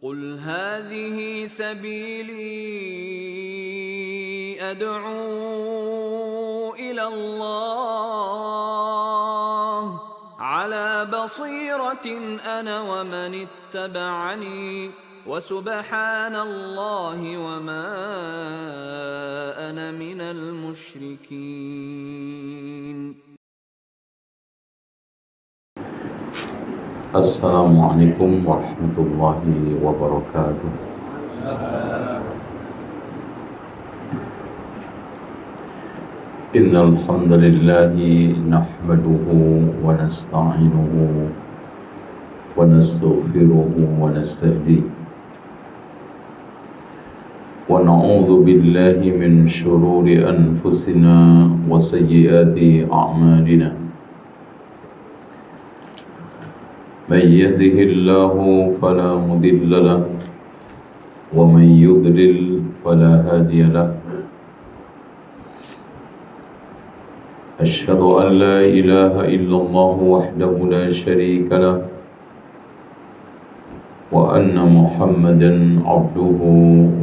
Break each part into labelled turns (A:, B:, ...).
A: قل هذه سبيلي أدعو إلى الله على بصيرة أنا ومن اتبعني وسبحان الله وما أنا من المشركين.
B: Assalamualaikum warahmatullahi wabarakatuh. Innal hamdalillah nahmaduhu wa nasta'inuhu wa nastaghfiruhu wa nastahdihi wa na'udzu billahi min shururi anfusina wa sayyiati a'malina. من يهده الله فلا مضل له ومن يضلل فلا هادي له أشهد أن لا إله إلا الله وحده لا شريك له وأن محمدا عبده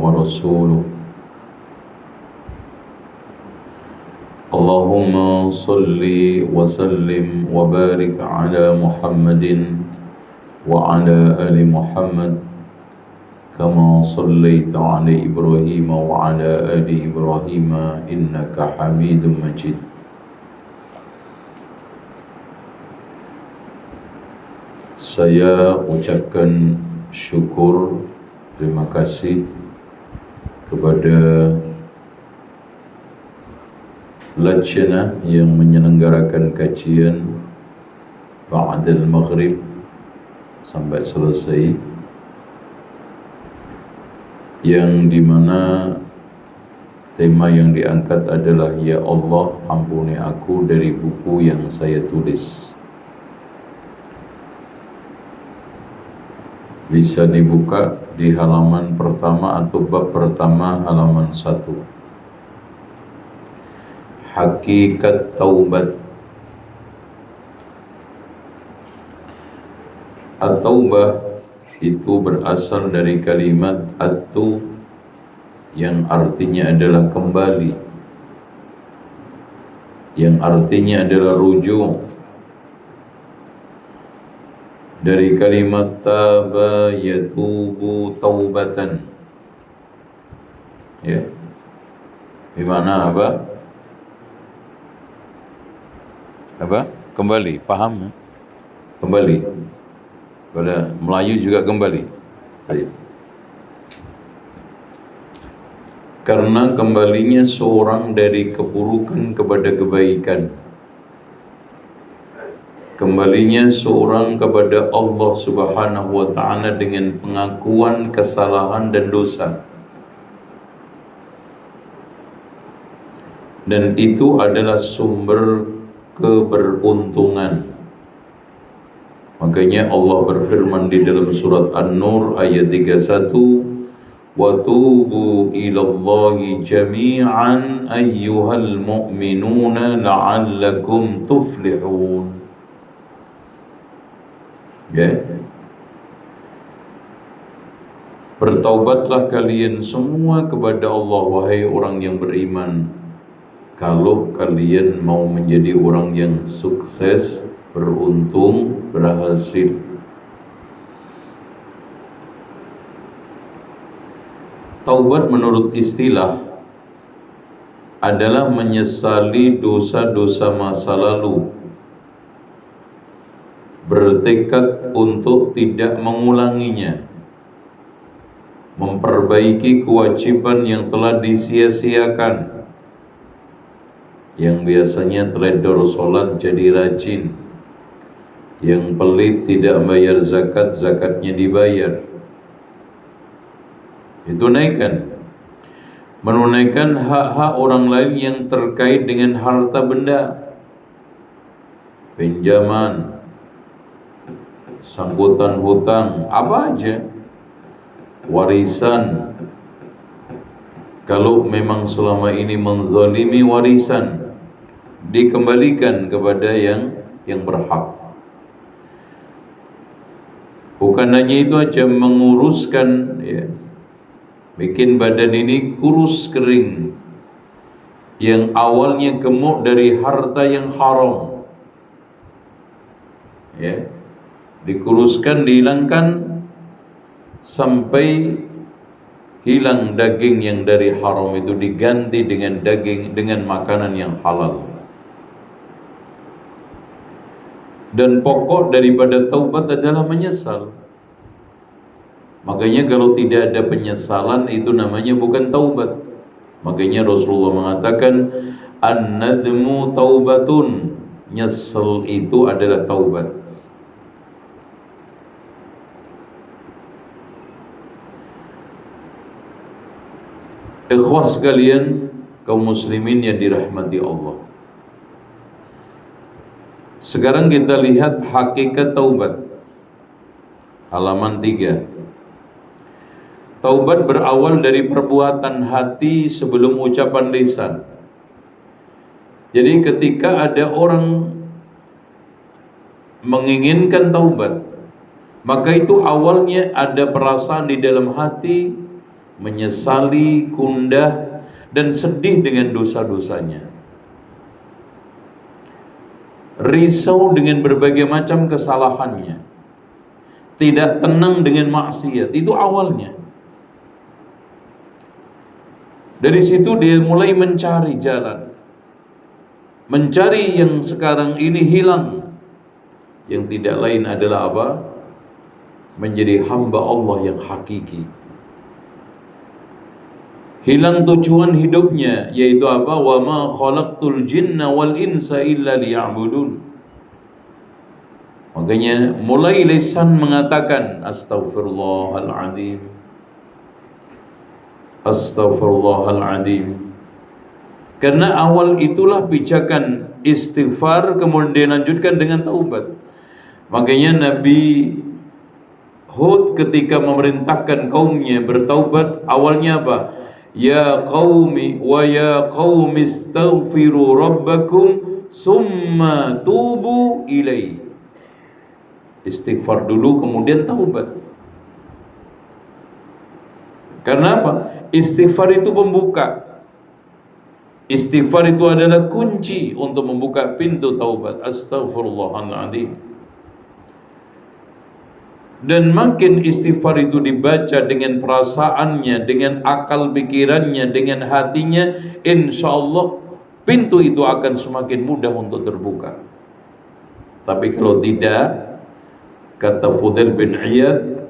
B: ورسوله اللهم صل وسلم وبارك على محمد وعلى آل محمد كما صليت على إبراهيم وعلى آل إبراهيم إنك حميد مجيد. Saya ucapkan syukur, terima kasih kepada lajnah yang menyelenggarakan kajian ba'dal maghrib sampai selesai, yang dimana tema yang diangkat adalah Ya Allah ampuni aku dari buku yang saya tulis. Bisa dibuka di halaman pertama atau bab pertama halaman 1. Hakikat taubat. At-taubah itu berasal dari kalimat atu yang artinya adalah kembali, yang artinya adalah rujuk, dari kalimat taba yatubu taubatan, ya, di mana apa? Kembali, paham ya? Kembali. Pada Melayu juga kembali. Baik. Karena kembalinya seorang dari keburukan kepada kebaikan, kembalinya seorang kepada Allah Subhanahu wa ta'ala dengan pengakuan kesalahan dan dosa, dan itu adalah sumber keberuntungan. Makanya Allah berfirman di dalam surat An-Nur ayat 31, wa tubu ilallahi jami'an ayyuhal mu'minuna la'allakum tuflihun. Ya. Bertaubatlah kalian semua kepada Allah, wahai orang yang beriman, kalau kalian mau menjadi orang yang sukses, beruntung, berhasil. Taubat menurut istilah adalah menyesali dosa-dosa masa lalu, bertekad untuk tidak mengulanginya, memperbaiki kewajiban yang telah disia-siakan, yang biasanya teledor sholat jadi rajin, yang pelit tidak bayar zakat, zakatnya dibayar. Itu naikkan, menunaikan hak-hak orang lain yang terkait dengan harta benda, pinjaman, sangkutan hutang, apa aja, warisan. Kalau memang selama ini menzalimi warisan, dikembalikan kepada yang berhak. Bukan hanya itu aja, menguruskan, ya, bikin badan ini kurus kering, yang awalnya gemuk dari harta yang haram, ya, dikuruskan, dihilangkan sampai hilang daging yang dari haram itu, diganti dengan daging, dengan makanan yang halal. Dan pokok daripada taubat adalah menyesal. Makanya kalau tidak ada penyesalan, itu namanya bukan taubat. Makanya Rasulullah mengatakan, an-nadmu taubatun, nyesel itu adalah taubat. Ikhwas sekalian, kaum muslimin yang dirahmati Allah, sekarang kita lihat hakikat taubat. Halaman 3. Taubat berawal dari perbuatan hati sebelum ucapan lisan. Jadi ketika ada orang menginginkan taubat, maka itu awalnya ada perasaan di dalam hati, menyesali, gundah, dan sedih dengan dosa-dosanya, risau dengan berbagai macam kesalahannya, tidak tenang dengan maksiat. Itu awalnya. Dari situ dia mulai mencari jalan, mencari yang sekarang ini hilang, yang tidak lain adalah apa? Menjadi hamba Allah yang hakiki. Hilang tujuan hidupnya, yaitu apa? Wa ma khalaqtul jinna wal insa illa liya'budun. Makanya mulai lisan mengatakan astaghfirullahaladzim, astaghfirullahaladzim. Karena awal itulah pijakan istighfar, kemudian dilanjutkan dengan taubat. Makanya Nabi Hud ketika memerintahkan kaumnya bertaubat, awalnya apa? Ya qaumi wa ya qaumi astaghfiru rabbakum summa tubu ilaih. Istighfar dulu, kemudian taubat. Karena apa? Istighfar itu pembuka. Istighfar itu adalah kunci untuk membuka pintu taubat. Astaghfirullahaladzim. Dan makin istighfar itu dibaca dengan perasaannya, dengan akal pikirannya, dengan hatinya, insya Allah pintu itu akan semakin mudah untuk terbuka. Tapi kalau tidak, kata Fudail bin Iyad,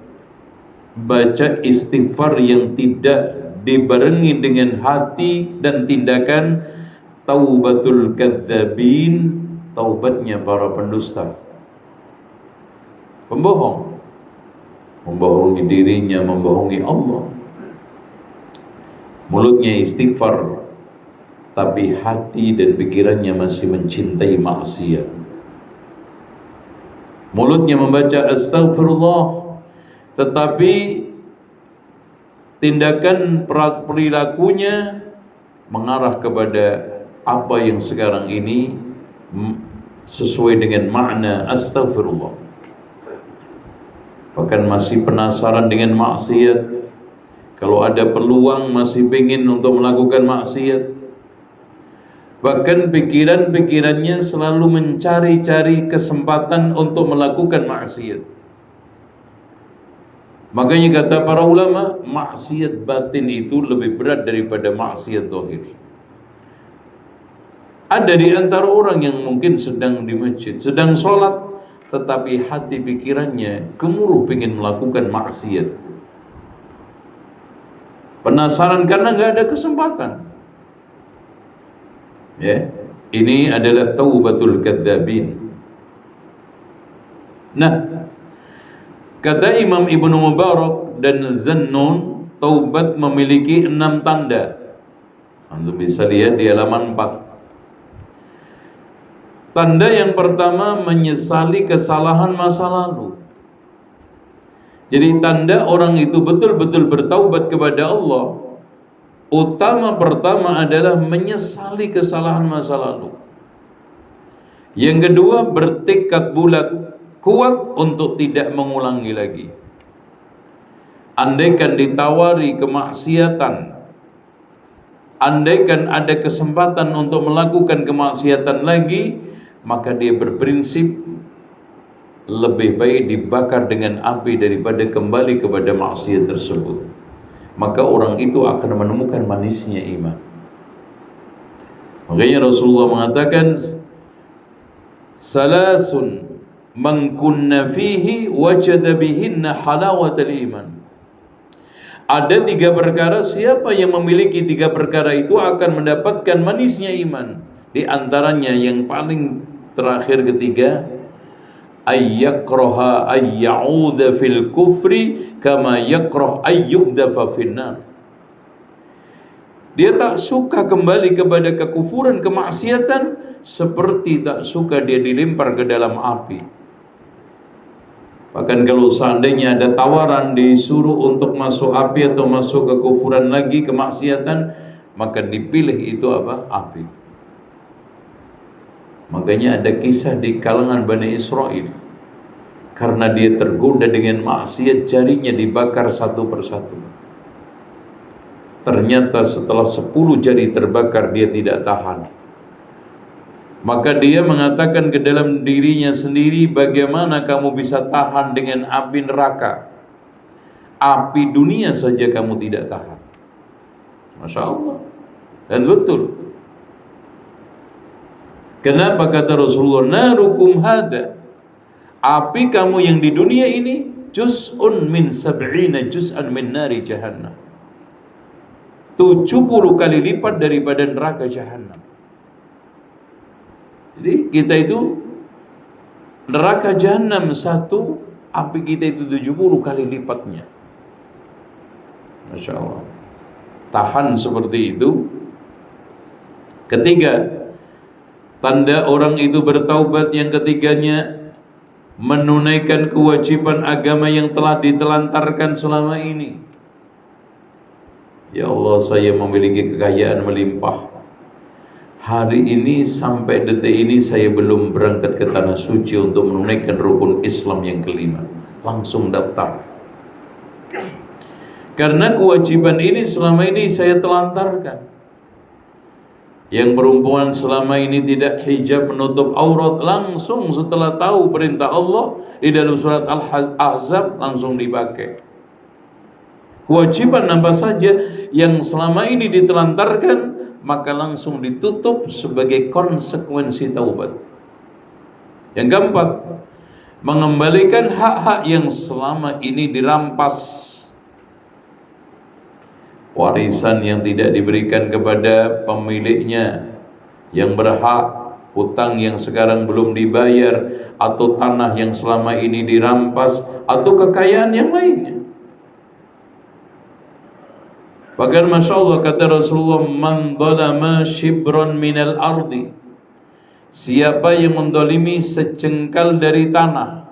B: baca istighfar yang tidak dibarengi dengan hati dan tindakan, taubatul kadzabin, taubatnya para pendusta, pembohong, membohongi dirinya, membohongi Allah. Mulutnya istighfar, tapi hati dan pikirannya masih mencintai maksiat. Mulutnya membaca astaghfirullah, tetapi tindakan perilakunya mengarah kepada apa yang sekarang ini sesuai dengan makna astaghfirullah. Bahkan masih penasaran dengan maksiat. Kalau ada peluang masih ingin untuk melakukan maksiat. Bahkan pikiran-pikirannya selalu mencari-cari kesempatan untuk melakukan maksiat. Makanya kata para ulama, maksiat batin itu lebih berat daripada maksiat zahir. Ada di antara orang yang mungkin sedang di masjid, sedang sholat, tetapi hati pikirannya gemuruh ingin melakukan maksiat. Penasaran karena nggak ada kesempatan. Ya, ini adalah taubatul kadzabin. Nah, kata Imam Ibnu Mubarak dan Zannun, taubat memiliki 6 tanda. Anda bisa lihat di halaman 4. Tanda yang pertama, menyesali kesalahan masa lalu. Jadi tanda orang itu betul-betul bertaubat kepada Allah, pertama adalah menyesali kesalahan masa lalu. Yang kedua, bertekad bulat kuat untuk tidak mengulangi lagi. Andaikan ditawari kemaksiatan, andaikan ada kesempatan untuk melakukan kemaksiatan lagi, maka dia berprinsip lebih baik dibakar dengan api daripada kembali kepada maksiat tersebut. Maka orang itu akan menemukan manisnya iman. Makanya Rasulullah mengatakan, salasun man kunna fihi wajada bihinna halawatal iman. Ada 3 perkara, siapa yang memiliki 3 perkara itu akan mendapatkan manisnya iman. Di antaranya yang paling terakhir ketiga, ayyakraha ayyauda fil kufri kama yakrah ayyubdafa finnar. Dia tak suka kembali kepada kekufuran, kemaksiatan, seperti tak suka dia dilempar ke dalam api. Bahkan kalau seandainya ada tawaran disuruh untuk masuk api atau masuk kekufuran lagi, kemaksiatan, maka dipilih itu apa? Api. Makanya ada kisah di kalangan Bani Israel, karena dia tergoda dengan maksiat, jarinya dibakar satu persatu. Ternyata setelah 10 jari terbakar, dia tidak tahan. Maka dia mengatakan ke dalam dirinya sendiri, bagaimana kamu bisa tahan dengan api neraka? Api dunia saja kamu tidak tahan. Masya Allah. Dan betul. Kenapa kata Rasulullah, narukum hada, api kamu yang di dunia ini, juz'un min sab'ina juz'an min nari jahannam, 70 kali lipat daripada neraka jahannam. Jadi kita itu neraka jahanam 1, api kita itu 70 kali lipatnya. Masya Allah. Tahan seperti itu. Ketiga, tanda orang itu bertaubat yang ketiganya, menunaikan kewajiban agama yang telah ditelantarkan selama ini. Ya Allah, saya memiliki kekayaan melimpah. Hari ini sampai detik ini saya belum berangkat ke tanah suci untuk menunaikan rukun Islam yang kelima. Langsung daftar. Karena kewajiban ini selama ini saya telantarkan. Yang perempuan selama ini tidak hijab menutup aurat, langsung setelah tahu perintah Allah di dalam surat Al-Ahzab langsung dipakai. Kewajiban apa saja yang selama ini ditelantarkan, maka langsung ditutup sebagai konsekuensi taubat. Yang keempat, mengembalikan hak-hak yang selama ini dirampas. Warisan yang tidak diberikan kepada pemiliknya yang berhak, hutang yang sekarang belum dibayar, atau tanah yang selama ini dirampas, atau kekayaan yang lainnya. Bahkan Masya Allah kata Rasulullah, man zalama shibran minal ardi, siapa yang mendolimi sejengkal dari tanah,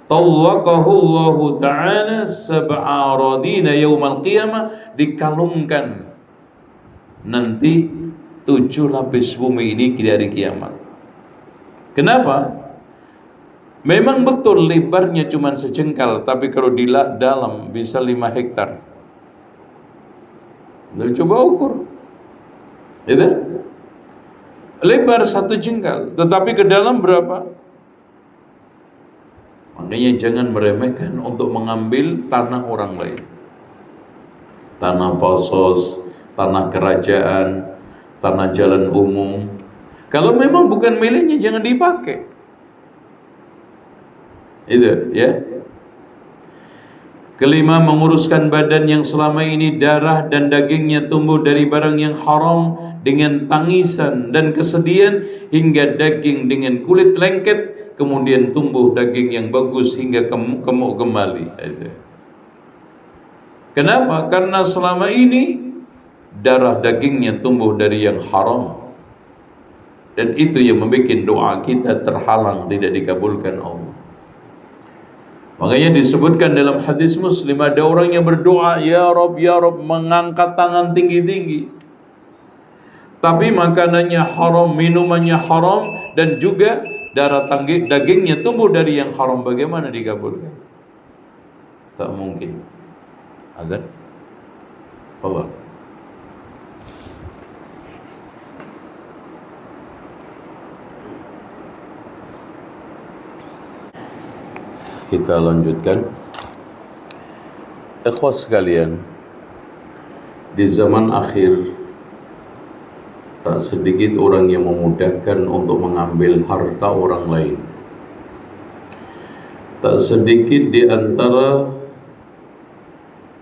B: tawwaqahu Allah Ta'ala sab'a radina yawmal qiyamah, dikalungkan nanti 7 lapis bumi ini di hari kiamat. Kenapa? Memang betul lebarnya cuma sejengkal, tapi kalau di dalam bisa 5 hektar. Coba ukur. Itu lebar 1 jengkal, tetapi ke dalam berapa? Makanya jangan meremehkan untuk mengambil tanah orang lain. Tanah fasos, tanah kerajaan, tanah jalan umum. Kalau memang bukan miliknya, jangan dipakai. Itu ya. Kelima, menguruskan badan yang selama ini darah dan dagingnya tumbuh dari barang yang haram dengan tangisan dan kesedihan, hingga daging dengan kulit lengket, kemudian tumbuh daging yang bagus hingga gemuk kembali. Itu. Kenapa? Karena selama ini darah dagingnya tumbuh dari yang haram, dan itu yang membuat doa kita terhalang, tidak dikabulkan Allah. Makanya disebutkan dalam hadis Muslim, ada orang yang berdoa, ya Rob, mengangkat tangan tinggi-tinggi, tapi makanannya haram, minumannya haram, dan juga dagingnya tumbuh dari yang haram, bagaimana dikabulkan? Tak mungkin. Azan. Allah. Kita lanjutkan. Ikhwas sekalian, di zaman akhir tak sedikit orang yang memudahkan untuk mengambil harta orang lain. Tak sedikit di antara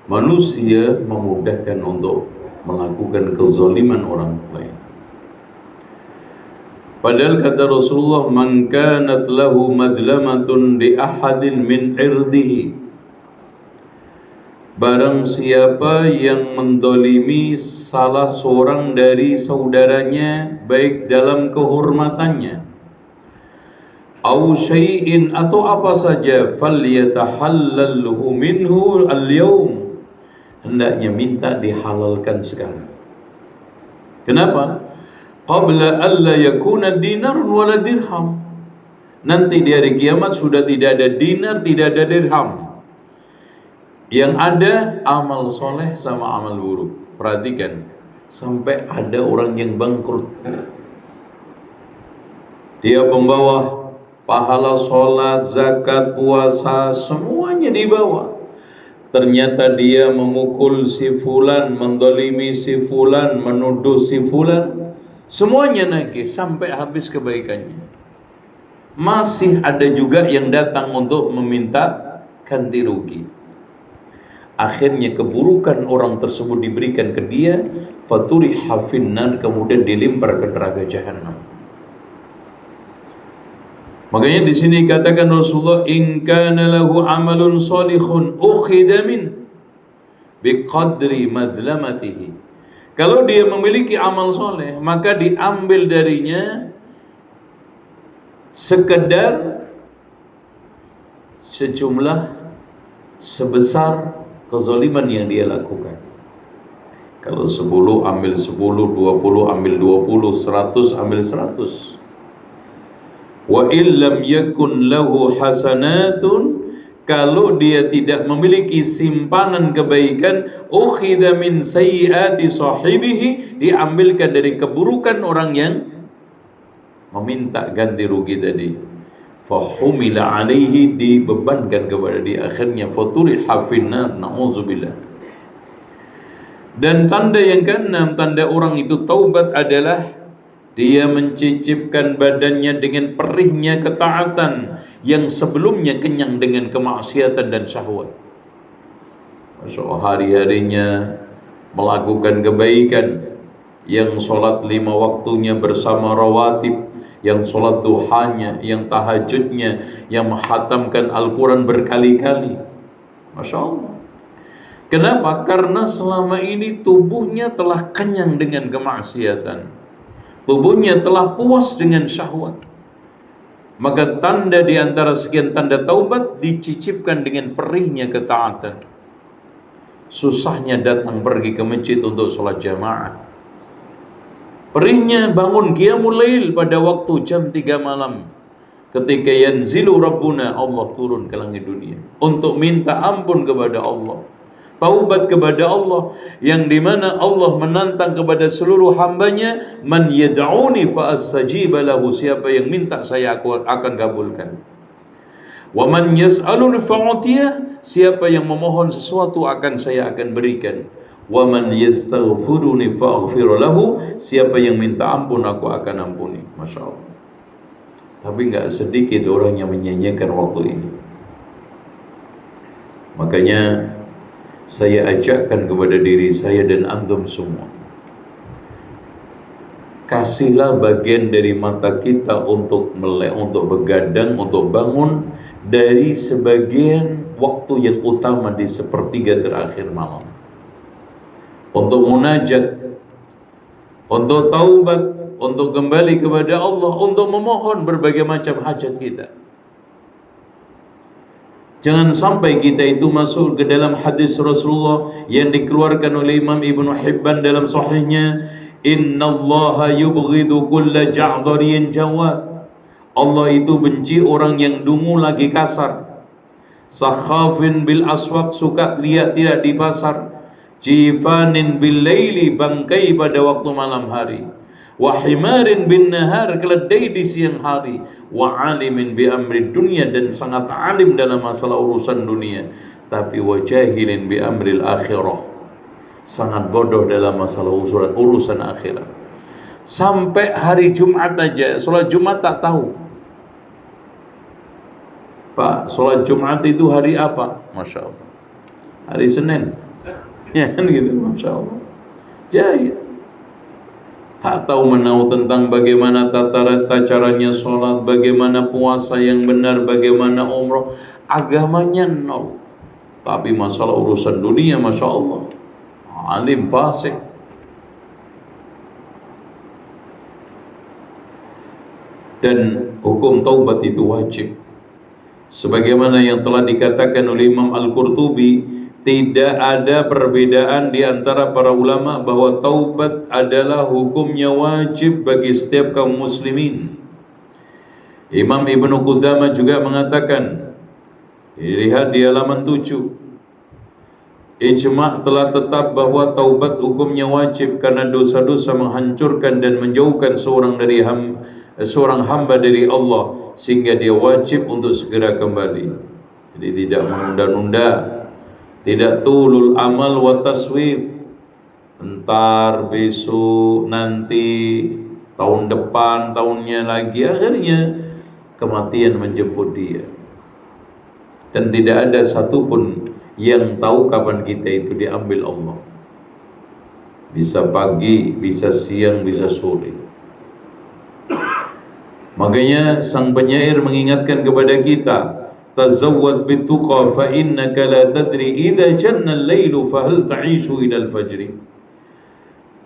B: manusia memudahkan untuk melakukan kezaliman orang lain. Padahal kata Rasulullah, man kanat lahu madlamatun li ahadin min irdihi, barang siapa yang mendolimi salah seorang dari saudaranya, baik dalam kehormatannya, au syai'in, atau apa saja, falyatahallalhu minhu al-yawm, hendaknya minta dihalalkan sekarang. Kenapa? Qabla alla yakuna dinarun wala dirham. Nanti di hari kiamat sudah tidak ada dinar, tidak ada dirham. Yang ada amal soleh sama amal buruk. Perhatikan, sampai ada orang yang bangkrut. Dia membawa pahala sholat, zakat, puasa, semuanya dibawa. Ternyata dia memukul si fulan, mendolimi si fulan, menuduh si fulan. Semuanya nagih sampai habis kebaikannya. Masih ada juga yang datang untuk meminta ganti rugi. Akhirnya keburukan orang tersebut diberikan ke dia, faturiha finnar, kemudian dilempar ke neraka jahanam. Makanya di sini katakan Rasulullah, in kana lahu amalun salihun ukhidha min biqadri madlamatihi. Kalau dia memiliki amal soleh, maka diambil darinya sekedar sejumlah sebesar kezaliman yang dia lakukan. Kalau 10 ambil 10, 20 ambil 20, 100 ambil 100. Wa illam yakun lahu hasanatun, kalau dia tidak memiliki simpanan kebaikan, ukhidha min sayyiati sahibihi, diambilkan dari keburukan orang yang meminta ganti rugi tadi. Fahumila alaihi, dibebankan kepada dia, akhirnya faturiha finnar, na'udzubillah. Dan tanda yang keenam, tanda orang itu taubat adalah dia mencicipkan badannya dengan perihnya ketaatan yang sebelumnya kenyang dengan kemaksiatan dan syahwat. Masya Allah, hari-harinya melakukan kebaikan, yang sholat 5 waktunya bersama rawatib, yang sholat duhanya, yang tahajudnya, yang menghatamkan Al-Quran berkali-kali. Masya Allah. Kenapa? Karena selama ini tubuhnya telah kenyang dengan kemaksiatan, tubuhnya telah puas dengan syahwat. Maka tanda di antara sekian tanda taubat, dicicipkan dengan perihnya ketaatan. Susahnya datang pergi ke masjid untuk sholat jamaah. Perihnya bangun qiyamul lail pada waktu jam 3 malam. Ketika yanzilu Rabbuna, Allah turun ke langit dunia untuk minta ampun kepada Allah, taubat kepada Allah, yang dimana Allah menantang kepada seluruh hambanya, man yad'uni fa astajiba lahu, siapa yang minta saya akan kabulkan. Wa man yas'aluni fa'utiyah, siapa yang memohon sesuatu saya akan berikan. Wa man yastaghfiruni fa'aghfir lahu, siapa yang minta ampun aku akan ampuni. Masya Allah. Tapi enggak sedikit orang yang menyanyiakan waktu ini. Makanya saya ajakkan kepada diri saya dan antum semua, kasihlah bagian dari mata kita untuk melek, untuk begadang, untuk bangun dari sebagian waktu yang utama di sepertiga terakhir malam, untuk munajat, untuk taubat, untuk kembali kepada Allah, untuk memohon berbagai macam hajat kita. Jangan sampai kita itu masuk ke dalam hadis Rasulullah yang dikeluarkan oleh Imam Ibnu Hibban dalam sahihnya, innallaha yubghidu kulla ja'dhariyin jawad. Allah itu benci orang yang dungu lagi kasar. Sakhafin bil aswaq, suka teriak-teriak di pasar. Jifanin bil laili, bangkai pada waktu malam hari. Wa himarin bin nahar, keledai di siang hari. Wa alimin bi amri dunia, dan sangat alim dalam masalah urusan dunia. Tapi wa jahilin bi amril akhirah, sangat bodoh dalam masalah urusan akhirat. Sampai hari Jumat aja, sholat Jumat tak tahu. Pak, sholat Jumat itu hari apa? Masya Allah, hari Senin. Ya kan gitu, Masya Allah. Jahil, tak tahu menahu tentang bagaimana tata caranya sholat, bagaimana puasa yang benar, bagaimana umroh. Agamanya nol. Tapi masalah urusan dunia, Masya Allah, alim fasik. Dan hukum taubat itu wajib. Sebagaimana yang telah dikatakan oleh Imam Al-Qurtubi, tidak ada perbedaan di antara para ulama bahwa taubat adalah hukumnya wajib bagi setiap kaum muslimin. Imam Ibnu Qudamah juga mengatakan, lihat di halaman 7, ijma' telah tetap bahwa taubat hukumnya wajib karena dosa-dosa menghancurkan dan menjauhkan seorang hamba dari Allah, sehingga dia wajib untuk segera kembali. Jadi tidak menunda-nunda, tidak tulul amal wa taswif, entar, besok, nanti, tahun depan, tahunnya lagi, akhirnya kematian menjemput dia. Dan tidak ada satupun yang tahu kapan kita itu diambil Allah. Bisa pagi, bisa siang, bisa sore. Makanya sang penyair mengingatkan kepada kita, tazawwad bituqa fa innaka la tadri idza janna al-lailu fa hal ta'ishu ila al-fajri.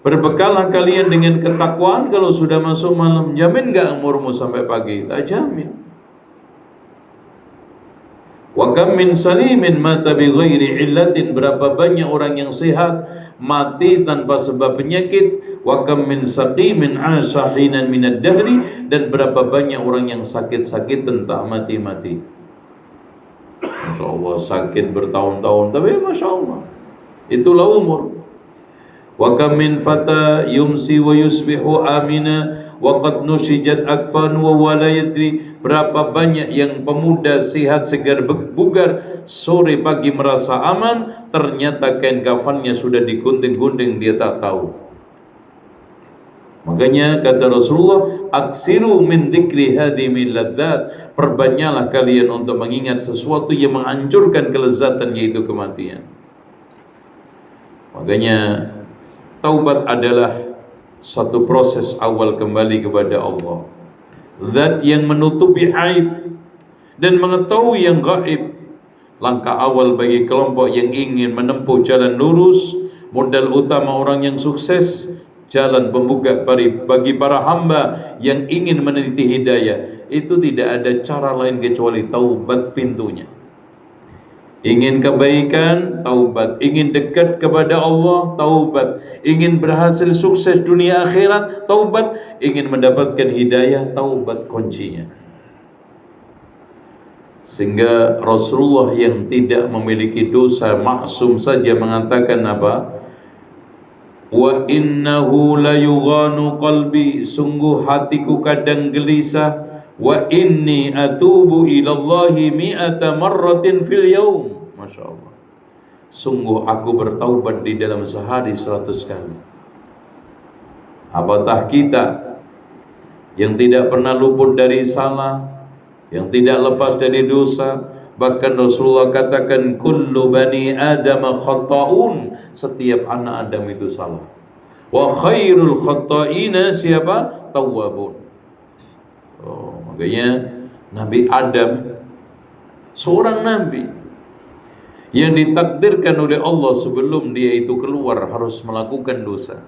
B: Berbekallah kalian dengan ketakwaan, kalau sudah masuk malam, jamin enggak umurmu sampai pagi? Tak jamin. Wa kam min salimin mata bi ghairi illatin, berapa banyak orang yang sehat mati tanpa sebab penyakit. Wa kam min saqimin 'asha hinan min ad-dahri, dan berapa banyak orang yang sakit-sakit entah mati-mati. Masya Allah, sakit bertahun-tahun, tapi Masya Allah, itulah umur. Wa kam min fata yumsi wa yusbihu amina wa qad nushijat akfan wa la yadri, berapa banyak yang pemuda sehat segar bugar, sore pagi merasa aman, ternyata kain kafannya sudah digunting-gunting, dia tak tahu. Makanya kata Rasulullah, aksiru min dzikri hadimil ladzat, perbanyaklah kalian untuk mengingat sesuatu yang menghancurkan kelezatan, yaitu kematian. Makanya taubat adalah satu proses awal kembali kepada Allah, zat yang menutupi aib dan mengetahui yang gaib. Langkah awal bagi kelompok yang ingin menempuh jalan lurus, modal utama orang yang sukses, jalan pembuka bagi para hamba yang ingin meneliti hidayah, itu tidak ada cara lain kecuali taubat pintunya. Ingin kebaikan, taubat. Ingin dekat kepada Allah, taubat. Ingin berhasil sukses dunia akhirat, taubat. Ingin mendapatkan hidayah, taubat kuncinya. Sehingga Rasulullah yang tidak memiliki dosa, maksum saja, mengatakan apa? Wa innahu la yughanu qalbi, sungguh hatiku kadang gelisah. Wa inni atubu ilallahi mi'ata marratin fil yaum. Masya Allah, sungguh aku bertaubat di dalam sehari 100 kali. Apatah kita yang tidak pernah luput dari salah, yang tidak lepas dari dosa. Bahkan Rasulullah katakan, kullu bani adam khata'un, setiap anak Adam itu salah. Wa khairul khata'ina siapa? Tawwabun. Makanya Nabi Adam seorang nabi yang ditakdirkan oleh Allah sebelum dia itu keluar harus melakukan dosa.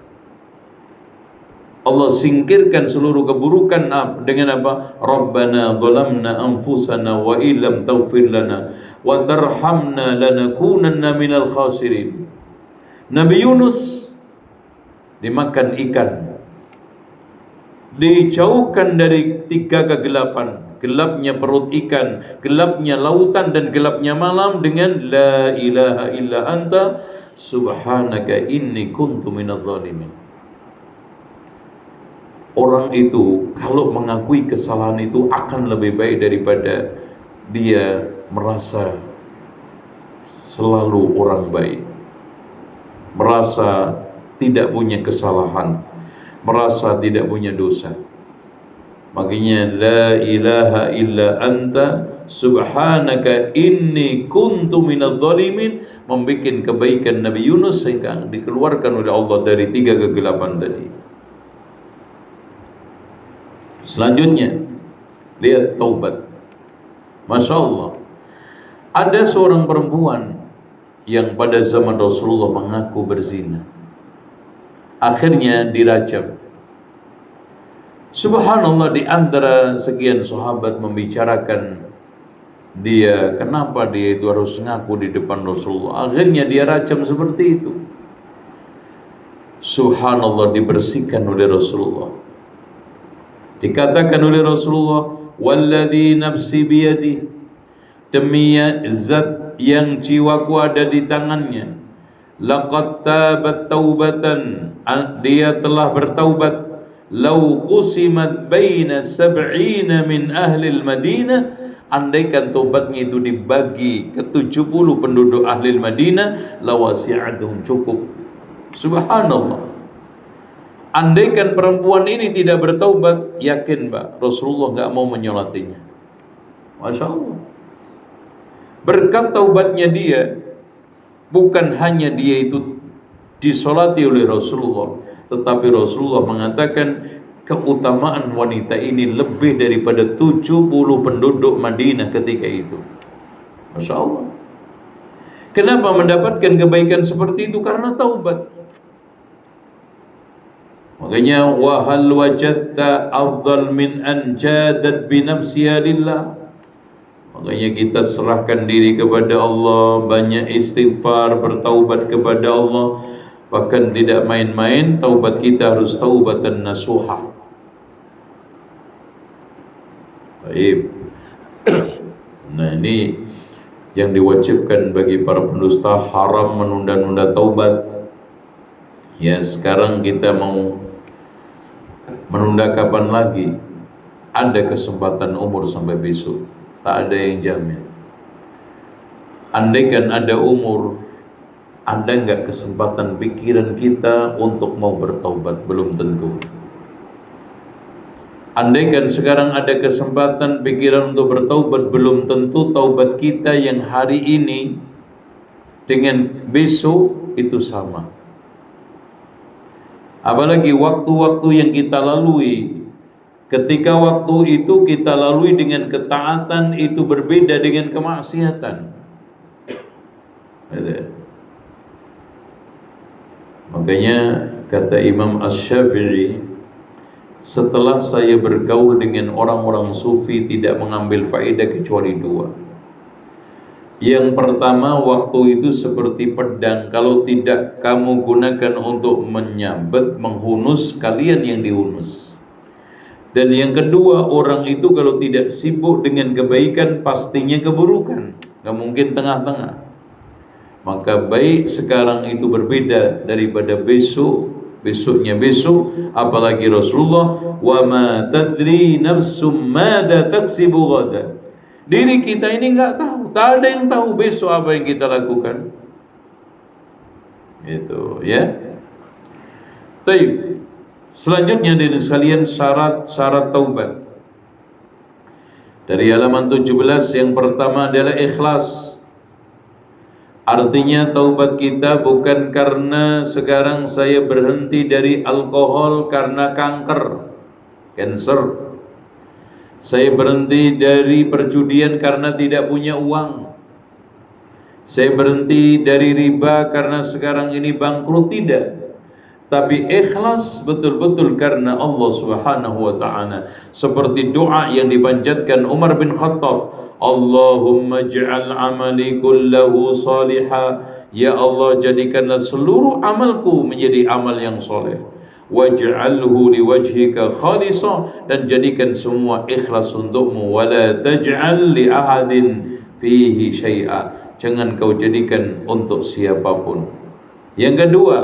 B: Allah singkirkan seluruh keburukan dengan apa? Rabbana zalamna anfusana wa illam taghfir lana wa tarhamna lanakunanna minal khasirin. Nabi Yunus dimakan ikan, dijauhkan dari tiga kegelapan, gelapnya perut ikan, gelapnya lautan, dan gelapnya malam, dengan la ilaha illa anta subhanaka inni kuntu minadh dhalimin. Orang itu kalau mengakui kesalahan itu akan lebih baik daripada dia merasa selalu orang baik, merasa tidak punya kesalahan, merasa tidak punya dosa. Makanya la ilaha illa anta subhanaka inni kuntu minadh dhalimin membikin kebaikan Nabi Yunus sehingga dikeluarkan oleh Allah dari tiga kegelapan tadi. Selanjutnya, lihat taubat. Masya Allah, ada seorang perempuan yang pada zaman Rasulullah mengaku berzina, akhirnya dirajam. Subhanallah, di antara sekian sahabat membicarakan dia, kenapa dia itu harus ngaku di depan Rasulullah, akhirnya dia rajam seperti itu. Subhanallah, dibersihkan oleh Rasulullah. Dikatakan oleh Rasulullah, walladzi nafsi biyadi, demi zat yang jiwaku ada di tangannya, laqad tabat taubatan, dia telah bertaubat, lau qusimat baina sab'ina min ahli al-Madinah, andaikan taubatnya itu dibagi ke 70 penduduk ahli Madinah, lawasi'atuhum, cukup. Subhanallah. Andaikan perempuan ini tidak bertaubat, yakin Mbak, Rasulullah enggak mau menyolatinya. Masya Allah. Berkat taubatnya dia, bukan hanya dia itu disolati oleh Rasulullah, tetapi Rasulullah mengatakan keutamaan wanita ini lebih daripada 70 penduduk Madinah ketika itu. Masya Allah. Kenapa mendapatkan kebaikan seperti itu? Karena taubat. Makanya wahal wajadta afdal min an jadat bi nafsiha lillah. Makanya kita serahkan diri kepada Allah, banyak istighfar, bertaubat kepada Allah. Bahkan tidak main-main, taubat kita harus taubatan nasuha. Baik. Nah, ini yang diwajibkan bagi para pendusta, haram menunda-nunda taubat. Ya, sekarang kita mau menunda kapan lagi? Ada kesempatan umur sampai besok, tak ada yang jamin. Andaikan ada umur, ada enggak kesempatan pikiran kita untuk mau bertaubat? Belum tentu. Andaikan sekarang ada kesempatan pikiran untuk bertaubat, belum tentu taubat kita yang hari ini dengan besok itu sama. Apalagi waktu-waktu yang kita lalui, ketika waktu itu kita lalui dengan ketaatan, itu berbeda dengan kemaksiatan. Makanya kata Imam Asy-Syafi'i, setelah saya bergaul dengan orang-orang sufi tidak mengambil faedah kecuali dua. Yang pertama, waktu itu seperti pedang, kalau tidak kamu gunakan untuk menyabet, menghunus, kalian yang dihunus. Dan yang kedua, orang itu kalau tidak sibuk dengan kebaikan, pastinya keburukan, gak mungkin tengah-tengah. Maka baik sekarang itu berbeda daripada besok, besoknya besok. Apalagi Rasulullah, wa ma tadri nafsum madza taksibu ghadan. Diri kita ini enggak tahu, tak ada yang tahu besok apa yang kita lakukan. Itu ya. Baik. Selanjutnya dari sekalian syarat-syarat taubat. Dari halaman 17 yang pertama adalah ikhlas. Artinya taubat kita bukan karena sekarang saya berhenti dari alkohol karena kanker, cancer. Saya berhenti dari perjudian karena tidak punya uang. Saya berhenti dari riba karena sekarang ini bangkrut, tidak. Tapi ikhlas betul-betul karena Allah Subhanahu wa ta'ala. Seperti doa yang dipanjatkan Umar bin Khattab, Allahumma ij'al amali kullahu salihah. Ya Allah, jadikanlah seluruh amalku menjadi amal yang soleh. waj'alhu liwajhika khalisa, dan jadikan semua ikhlas untukmu, wala taj'al li ahadin fihi syai'a, jangan kau jadikan untuk siapapun. Yang kedua,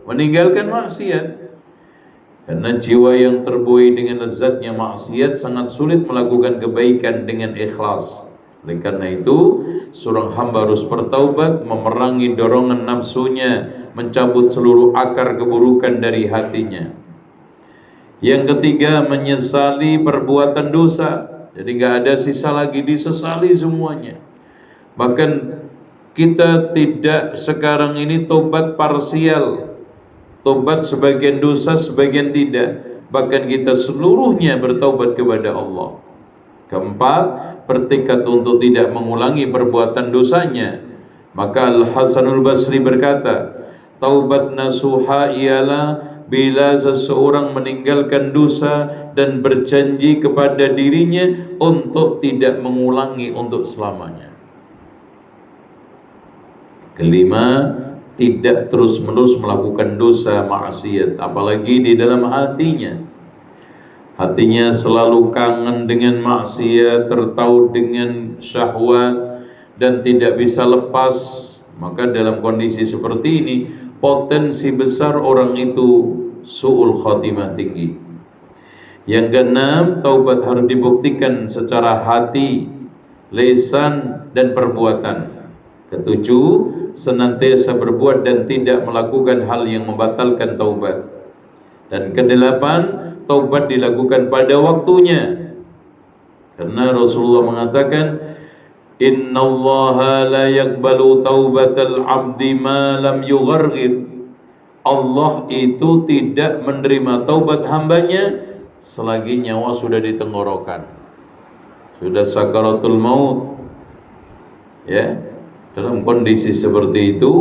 B: meninggalkan maksiat. Karena jiwa yang terbuai dengan lezatnya maksiat sangat sulit melakukan kebaikan dengan ikhlas. Oleh karena itu, seorang hamba harus bertaubat, memerangi dorongan nafsunya, mencabut seluruh akar keburukan dari hatinya. Yang ketiga, menyesali perbuatan dosa. Jadi nggak ada sisa lagi, disesali semuanya. Bahkan kita tidak sekarang ini tobat parsial, tobat sebagian dosa, sebagian tidak. Bahkan kita seluruhnya bertaubat kepada Allah. Keempat, bertekad untuk tidak mengulangi perbuatan dosanya. Maka Al-Hasanul Basri berkata, taubat nasuha ialah bila seseorang meninggalkan dosa dan berjanji kepada dirinya untuk tidak mengulangi untuk selamanya. Kelima, tidak terus-menerus melakukan dosa maksiat, apalagi di dalam hatinya. Hatinya selalu kangen dengan maksiat, tertaut dengan syahwat, dan tidak bisa lepas. Maka dalam kondisi seperti ini, potensi besar orang itu su'ul khatimah tinggi. Yang keenam, taubat harus dibuktikan secara hati, lisan, dan perbuatan. Ketujuh, senantiasa berbuat dan tidak melakukan hal yang membatalkan taubat. Dan kedelapan, taubat dilakukan pada waktunya. Karena Rasulullah mengatakan, innallaha la yaqbalu taubatal abdi ma lam yughargir. Allah itu tidak menerima taubat hambanya selagi nyawa sudah di tenggorokan, sudah sakaratul maut. Ya, dalam kondisi seperti itu,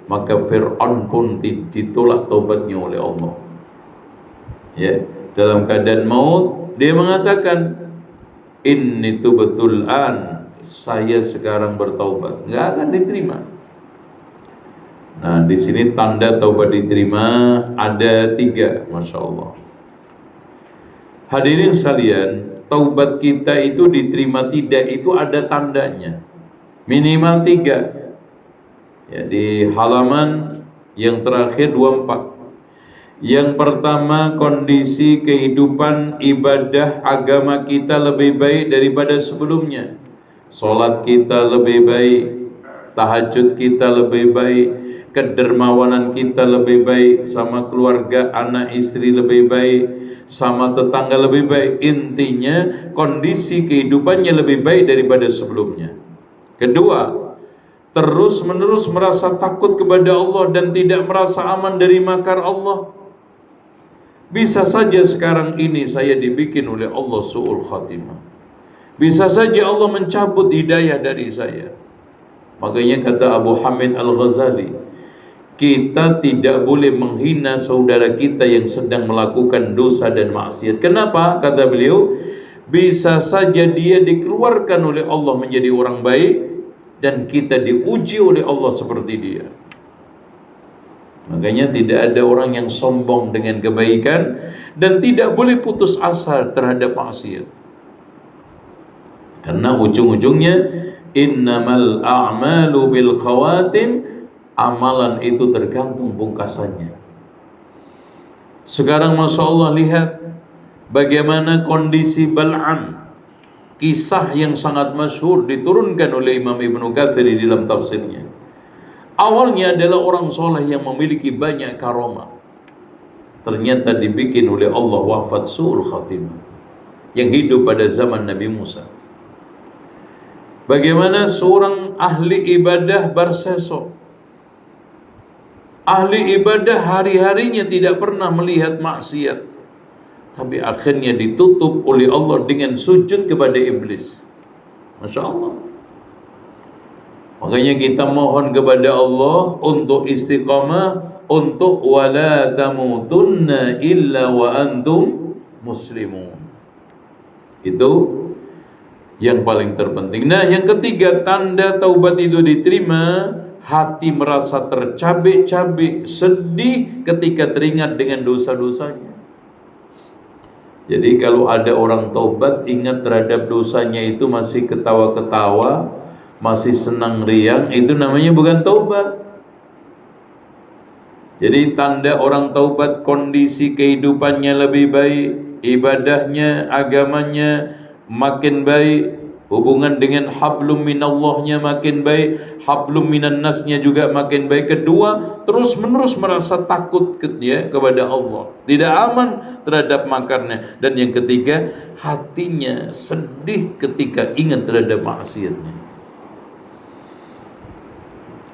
B: maka Fir'aun pun ditolak taubatnya oleh Allah. Ya, dalam keadaan maut, dia mengatakan, inni tubtul an, saya sekarang bertaubat. Nggak akan diterima. Nah, di sini tanda taubat diterima ada 3, masya Allah. Hadirin sekalian, taubat kita itu diterima tidak itu ada tandanya, minimal 3. Ya, di halaman yang terakhir 24. Yang pertama, kondisi kehidupan ibadah agama kita lebih baik daripada sebelumnya. Salat kita lebih baik, tahajud kita lebih baik, kedermawanan kita lebih baik, sama keluarga, anak istri lebih baik, sama tetangga lebih baik. Intinya kondisi kehidupannya lebih baik daripada sebelumnya. Kedua, terus menerus merasa takut kepada Allah dan tidak merasa aman dari makar Allah. Bisa saja sekarang ini saya dibikin oleh Allah su'ul khatimah. Bisa saja Allah mencabut hidayah dari saya. Makanya kata Abu Hamid Al-Ghazali, kita tidak boleh menghina saudara kita yang sedang melakukan dosa dan maksiat. Kenapa? Kata beliau, bisa saja dia dikeluarkan oleh Allah menjadi orang baik, dan kita diuji oleh Allah seperti dia. Makanya tidak ada orang yang sombong dengan kebaikan, dan tidak boleh putus asa terhadap maksiat. Karena ujung-ujungnya innamal a'malu bil khawatim, amalan itu tergantung pungkasannya. Sekarang masya Allah, lihat bagaimana kondisi Bal'am, kisah yang sangat masyhur diturunkan oleh Imam Ibnu Katsir di dalam tafsirnya. Awalnya adalah orang soleh yang memiliki banyak karamah, ternyata dibikin oleh Allah wafat su'ul khatimah, yang hidup pada zaman Nabi Musa. Bagaimana seorang ahli ibadah Barsesok, ahli ibadah hari-harinya tidak pernah melihat maksiat, tapi akhirnya ditutup oleh Allah dengan sujud kepada iblis. Masya Allah. Makanya kita mohon kepada Allah untuk istiqamah, untuk wala tamutunna illa wa antum muslimun. Itu yang paling terpenting. Nah, yang ketiga, tanda taubat itu diterima, hati merasa tercabik-cabik, sedih ketika teringat dengan dosa-dosanya. Jadi kalau ada orang taubat, ingat terhadap dosanya itu masih ketawa-ketawa, masih senang riang, itu namanya bukan taubat. Jadi tanda orang taubat, kondisi kehidupannya lebih baik, ibadahnya, agamanya makin baik, hubungan dengan hablum minallahnya makin baik, hablum minan nasnya juga makin baik. Kedua, terus menerus merasa takut kepada Allah, tidak aman terhadap makarnya. Dan yang ketiga, hatinya sedih ketika ingat terhadap maksiatnya.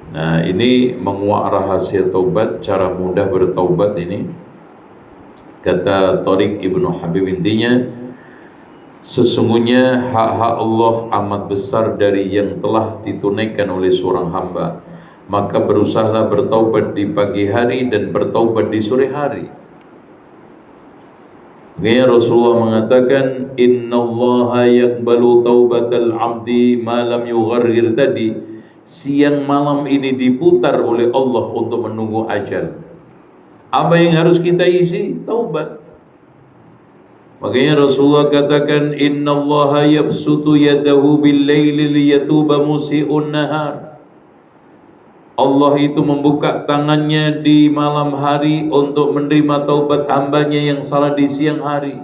B: Nah, ini menguak rahasia taubat, cara mudah bertaubat ini. Kata Tariq Ibnu Habib, intinya sesungguhnya hak-hak Allah amat besar dari yang telah ditunaikan oleh seorang hamba. Maka berusahalah bertaubat di pagi hari dan bertaubat di sore hari. Makanya Rasulullah mengatakan, innallaha yaqbalu taubatal abdi ma lam yughargir tadi. Siang malam ini diputar oleh Allah untuk menunggu ajal. Apa yang harus kita isi? Taubat. Makanya Rasulullah katakan, innallaha yabsutu yadahu bil-laili liyatuba musii'un nahar. Allah itu membuka tangannya di malam hari untuk menerima taubat hambanya yang salah di siang hari,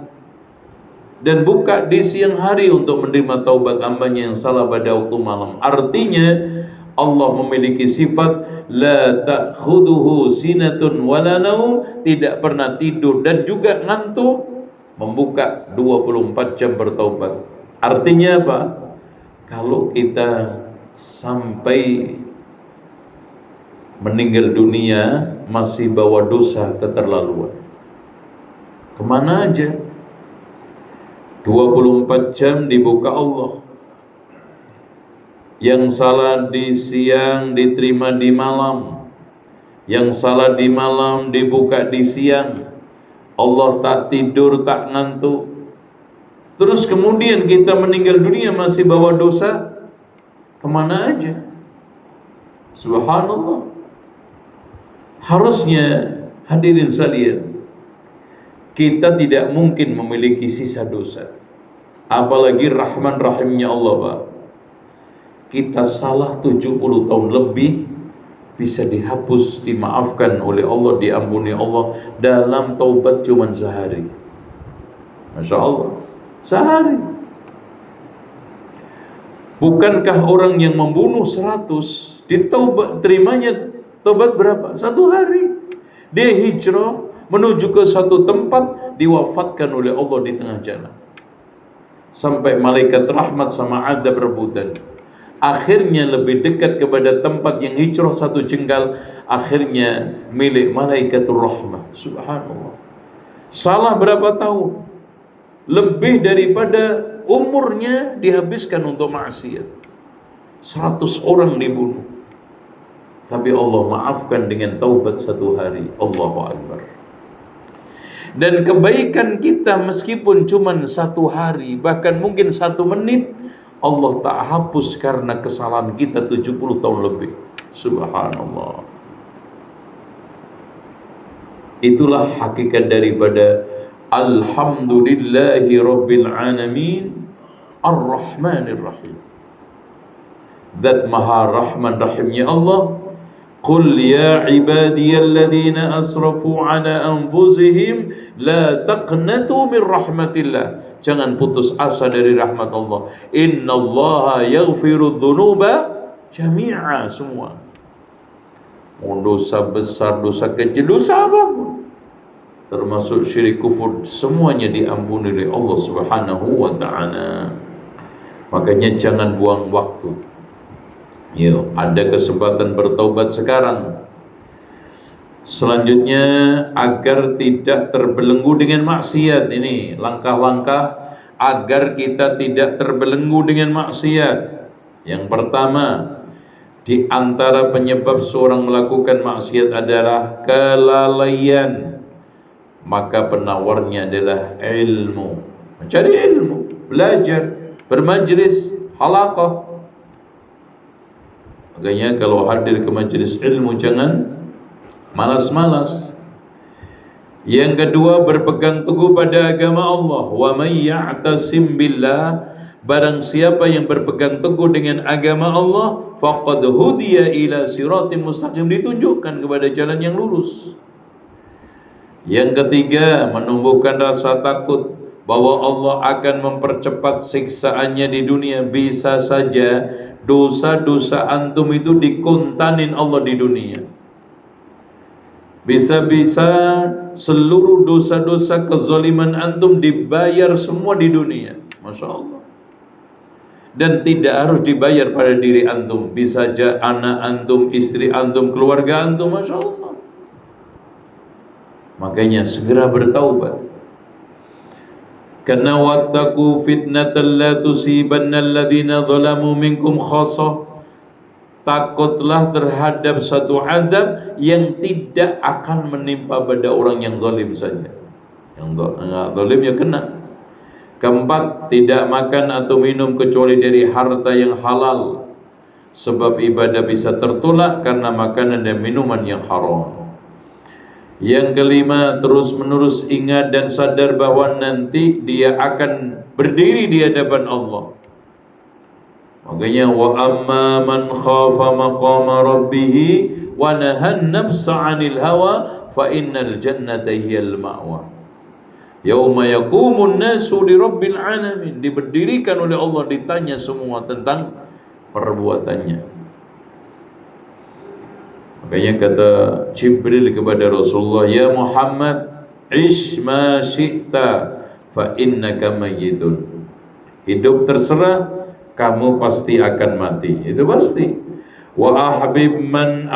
B: dan buka di siang hari untuk menerima taubat hambanya yang salah pada waktu malam. Artinya Allah memiliki sifat la ta'khuduhu sinatun wala naum, tidak pernah tidur dan juga ngantuk, membuka 24 jam bertaubat. Artinya apa? Kalau kita sampai meninggal dunia masih bawa dosa keterlaluan, kemana aja? 24 jam dibuka Allah. Yang salah di siang diterima di malam, yang salah di malam dibuka di siang. Allah tak tidur, tak ngantuk. Terus kemudian kita meninggal dunia masih bawa dosa, kemana aja? Subhanallah. Harusnya hadirin sekalian, kita tidak mungkin memiliki sisa dosa, apalagi Rahman Rahimnya Allah, Pak. Kita salah 70 tahun lebih bisa dihapus, dimaafkan oleh Allah, diampuni Allah dalam taubat cuman sehari. Masya Allah, sehari. Bukankah orang yang membunuh 100 ditaubat, terimanya taubat berapa? 1 hari. Dia hijrah menuju ke satu tempat, diwafatkan oleh Allah di tengah jalan. Sampai malaikat rahmat sama adab rebutan. Akhirnya lebih dekat kepada tempat yang hijrah 1 jengkal, akhirnya milik malaikatur rahmah. Subhanallah. Salah berapa tahun? Lebih daripada umurnya dihabiskan untuk maksiat. 100 orang dibunuh, tapi Allah maafkan dengan taubat 1 hari. Allahu Akbar. Dan kebaikan kita meskipun cuma 1 hari, bahkan mungkin 1 menit, Allah tak hapus karena kesalahan kita 70 tahun lebih. Subhanallah. Itulah hakikat daripada Alhamdulillahi Rabbil Alamin Ar-Rahmanir Rahim. Zat Maha Rahman Rahimnya Allah. Qul ya ibadiyalladzina asrafu ala anfusihim la taqnatu min rahmatillah. Jangan putus asa dari rahmat Allah. Innallaha yaghfiru dzunuba jami'a, semua. Mau dosa besar, dosa kecil, dosa apapun, termasuk syirik kufur, semuanya diampuni oleh Allah Subhanahu wa ta'ala. Makanya jangan buang waktu. Yuk, ada kesempatan bertaubat sekarang. Selanjutnya, agar tidak terbelenggu dengan maksiat. Ini langkah-langkah agar kita tidak terbelenggu dengan maksiat. Yang pertama, di antara penyebab seorang melakukan maksiat adalah kelalaian. Maka penawarnya adalah ilmu. Mencari ilmu, belajar, bermajlis, halaqah. Makanya kalau hadir ke majelis ilmu jangan malas-malas. Yang kedua, berpegang teguh pada agama Allah. Wa may ya'tasim billah, barang siapa yang berpegang teguh dengan agama Allah, faqad hudiya ila siratim mustaqim, ditunjukkan kepada jalan yang lurus. Yang ketiga, menumbuhkan rasa takut bahwa Allah akan mempercepat siksaannya di dunia. Bisa saja dosa-dosa antum itu dikontanin Allah di dunia. Bisa-bisa seluruh dosa-dosa kezaliman antum dibayar semua di dunia. Masya Allah. Dan tidak harus dibayar pada diri antum. Bisa saja anak antum, istri antum, keluarga antum. Masya Allah. Makanya segera bertaubat. Karena wattaqu fitnatan la tusibanna alladhina zalamu minkum khassah. Takutlah terhadap satu azab yang tidak akan menimpa pada orang yang zalim saja. Yang zalim ya kena. Keempat, tidak makan atau minum kecuali dari harta yang halal, sebab ibadah bisa tertolak karena makanan dan minuman yang haram. Yang kelima, terus menerus ingat dan sadar bahwa nanti dia akan berdiri di hadapan Allah. Makanya wa amma man khafa maqama rabbih wa nahan nafsa 'anil hawa fa innal jannata hiyal ma'wa. Yauma yaqumun nasu li rabbil alamin, diberdirikan oleh Allah, ditanya semua tentang perbuatannya. Makanya kata Jibril kepada Rasulullah, ya Muhammad, ish ma syi'ta fa innaka mayyitun. Hidup terserah, kamu pasti akan mati. Itu pasti. Wa ahbib man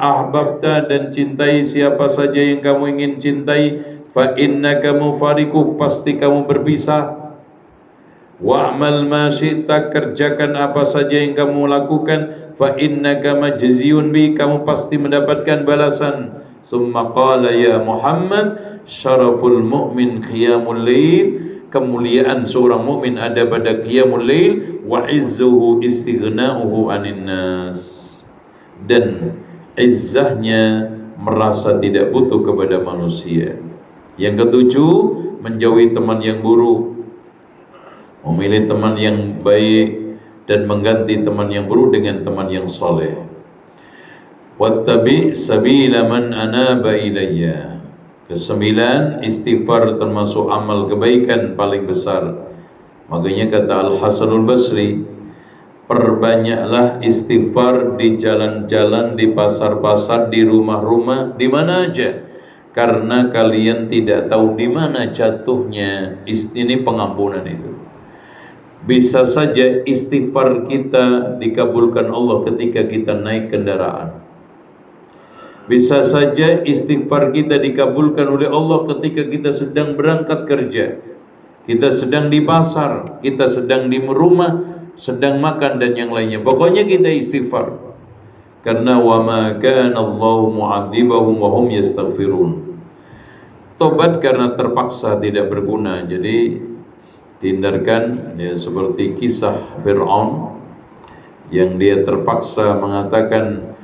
B: ahbabta, dan cintai siapa saja yang kamu ingin cintai. Fa innaka mufariquh, pasti kamu berpisah. Wa amal ma syi'ta, kerjakan apa saja yang kamu lakukan. Fa innaka majziyun bi, kamu pasti mendapatkan balasan. Summa qala ya Muhammad, syaraful mu'min qiyamul lail, kemuliaan seorang mukmin ada pada qiyamul lail, wa izzuhu istighna'uhu 'anil nas, dan izzahnya merasa tidak butuh kepada manusia. Yang ketujuh, menjauhi teman yang buruk, memilih teman yang baik dan mengganti teman yang buruk dengan teman yang soleh. Wattabi' sabila man anaba ilayya. Kesembilan, istighfar termasuk amal kebaikan paling besar. Makanya kata Al-Hasanul Basri, perbanyaklah istighfar di jalan-jalan, di pasar-pasar, di rumah-rumah, di mana aja. Karena kalian tidak tahu di mana jatuhnya ini pengampunan itu. Bisa saja istighfar kita dikabulkan Allah ketika kita naik kendaraan. Bisa saja istighfar kita dikabulkan oleh Allah ketika kita sedang berangkat kerja, kita sedang di pasar, kita sedang di rumah, sedang makan dan yang lainnya. Pokoknya kita istighfar. Karena wa ma kana Allahu mu'adzibahum wa hum yastaghfirun. Tobat karena terpaksa tidak berguna. Jadi dihindarkan, ya, seperti kisah Fir'aun yang dia terpaksa mengatakan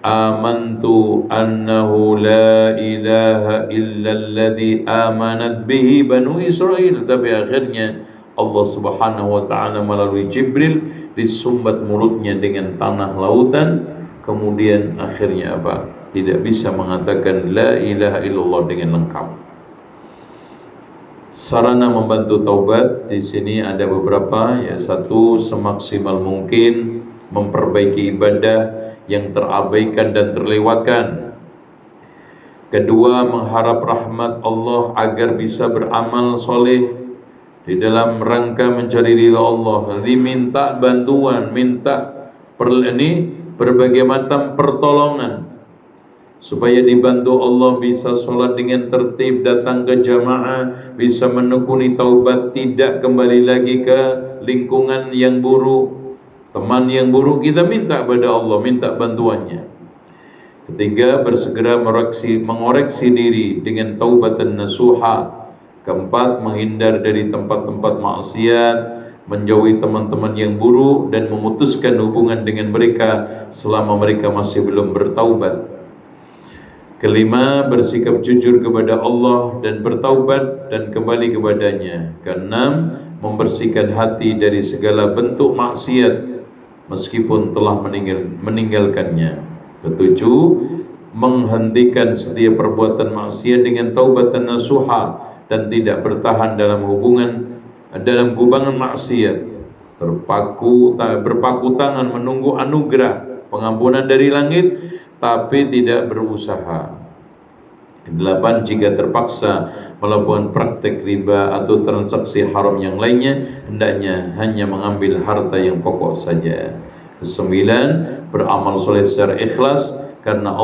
B: amantu annahu la ilaha illa alladhi amanat bihi banu Israel, tapi akhirnya Allah Subhanahu wa ta'ala melalui Jibril disumbat mulutnya dengan tanah lautan, kemudian akhirnya apa? Tidak bisa mengatakan la ilaha illallah dengan lengkap. Sarana membantu taubat di sini ada beberapa, ya. Satu, semaksimal mungkin memperbaiki ibadah yang terabaikan dan terlewatkan. Kedua, mengharap rahmat Allah agar bisa beramal soleh di dalam rangka mencari ridha Allah. Diminta bantuan, minta berbagai macam pertolongan supaya dibantu Allah, bisa sholat dengan tertib, datang ke jamaah, bisa menekuni taubat, tidak kembali lagi ke lingkungan yang buruk, teman yang buruk. Kita minta pada Allah, minta bantuannya. Ketiga, bersegera mengoreksi diri dengan taubat dan nasuha. Keempat, menghindar dari tempat-tempat maksiat. menjauhi teman-teman yang buruk dan memutuskan hubungan dengan mereka selama mereka masih belum bertaubat. Kelima, bersikap jujur kepada Allah dan bertaubat dan kembali kepadanya. Keenam, membersihkan hati dari segala bentuk maksiat meskipun telah meninggalkannya. Ketujuh, menghentikan setiap perbuatan maksiat dengan taubat dan nasuha dan tidak bertahan dalam kubangan maksiat. Berpaku tangan menunggu anugerah pengampunan dari langit tapi tidak berusaha. 8. Jika terpaksa melakukan praktek riba atau transaksi haram yang lainnya, hendaknya hanya mengambil harta yang pokok saja. 9. Beramal soleh secara ikhlas karena